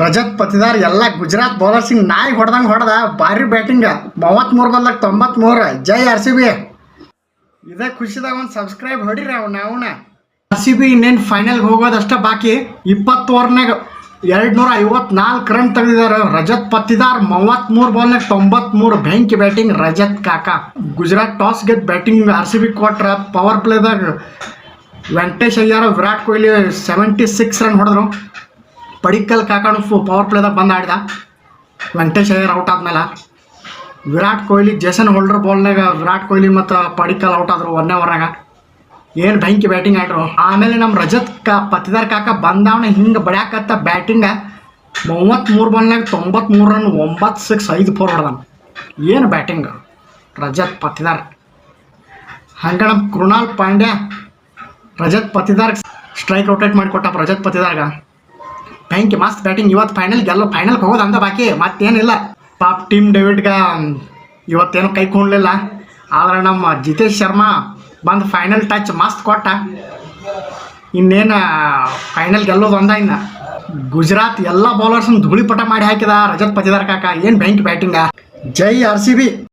ರಜತ್ ಪತಿದಾರ್ ಎಲ್ಲ ಗುಜರಾತ್ ಬೌಲರ್ಸಿಂಗ್ ನಾಯಿ ಹೊಡೆದಂಗೆ ಹೊಡೆದ ಭಾರಿ ಬ್ಯಾಟಿಂಗ್ 33 ಬಾಲ್ದಾಗ 93. ಜೈ RCB. ಇದೇ ಖುಷಿದಾಗ ಒಂದು ಸಬ್ಸ್ಕ್ರೈಬ್ ಹೊಡಿರಿ ಅವನ RCB ಇನ್ನೇನು ಫೈನಲ್ಗೆ ಹೋಗೋದಷ್ಟ ಬಾಕಿ. 20 ಓವರ್ನಾಗ 254 ರನ್ ತೆಗೆದಿದ್ದಾರೆ. ರಜತ್ ಪತಿದಾರ್ 33 ಬಾಲ್ನಾಗ 93. ಬೆಂಕಿ ಬ್ಯಾಟಿಂಗ್ ರಜತ್ ಕಾಕಾ. ಗುಜರಾತ್ ಟಾಸ್ ಗೆದ್ದು ಬ್ಯಾಟಿಂಗ್ RCB ಕೊಟ್ರ. ಪವರ್ ಪ್ಲೇದಾಗ ವೆಂಕಟೇಶ್ ಅಯ್ಯರ್, ವಿರಾಟ್ ಕೊಹ್ಲಿ 76 ರನ್ ಹೊಡೆದ್ರು. ಪಡಿಕ್ಕಲ್ ಕಾಕಾನು ಪವರ್ ಪ್ಲೇದಾಗ ಬಂದು ಆಡಿದ. ವೆಂಕಟೇಶ್ ಅಯ್ಯರ್ ಔಟ್ ಆದ್ಮೇಲೆ ವಿರಾಟ್ ಕೊಹ್ಲಿ ಜೇಸನ್ ಹೋಲ್ಡರ್ ಬಾಲ್ನಾಗ ವಿರಾಟ್ ಕೊಹ್ಲಿ ಮತ್ತು ಪಡಿಕ್ಕಲ್ ಔಟ್ ಆದರು 1ನೇ ಓವರ್ನಾಗ. ಏನು ಬೆಂಕಿ ಬ್ಯಾಟಿಂಗ್ ಆಡ್ರು. ಆಮೇಲೆ ನಮ್ಮ ರಜತ್ ಪತಿದಾರ್ ಕಾಕ ಬಂದವನ ಹಿಂಗೆ ಬಡ್ಯಾಕತ್ತ ಬ್ಯಾಟಿಂಗ. 33 ಬಾಲ್ನಾಗ 93 run, 9 six 5 4 ಹೊಡೆದಾನ. ಏನು ಬ್ಯಾಟಿಂಗ್ ರಜತ್ ಪತಿದಾರ್. ಹಂಗೆ ನಮ್ಮ ಕೃಣಾಲ್ ಪಾಂಡ್ಯ ರಜತ್ ಪತಿದಾರ್ ಸ್ಟ್ರೈಕ್ ಔಟೇಟ್ ಮಾಡಿಕೊಟ್ಟ. ರಜತ್ ಪತಿದಾರ್ಗ ಬೆಂಕಿ ಮಸ್ತ್ ಬ್ಯಾಟಿಂಗ್. ಇವತ್ತು ಫೈನಲ್ಗೆ ಹೋಗೋದು ಅಂದ ಬಾಕಿ ಮತ್ತೇನಿಲ್ಲ. ಪಾಪ್ ಟೀಮ್ ಡೇವಿಡ್ಗೆ ಇವತ್ತೇನು ಕೈ ಕೊಂಡ್ಲಿಲ್ಲ. ಆದರೆ ನಮ್ಮ ಜಿತೇಶ್ ಶರ್ಮಾ ಬಂದು ಫೈನಲ್ ಟಚ್ ಮಸ್ತ್ ಕೊಟ್ಟ. ಇನ್ನೇನು ಫೈನಲ್ ಗೆಲ್ಲೋದು ಅಂದ. ಇನ್ನು ಗುಜರಾತ್ ಎಲ್ಲ ಬೌಲರ್ಸನ್ನು ಧೂಳಿಪಟ ಮಾಡಿ ಹಾಕಿದ ರಜತ್ ಪತಿದಾರ್ ಕಾಕ. ಏನು ಬೆಂಕಿ ಬ್ಯಾಟಿಂಗ. ಜೈ RCB.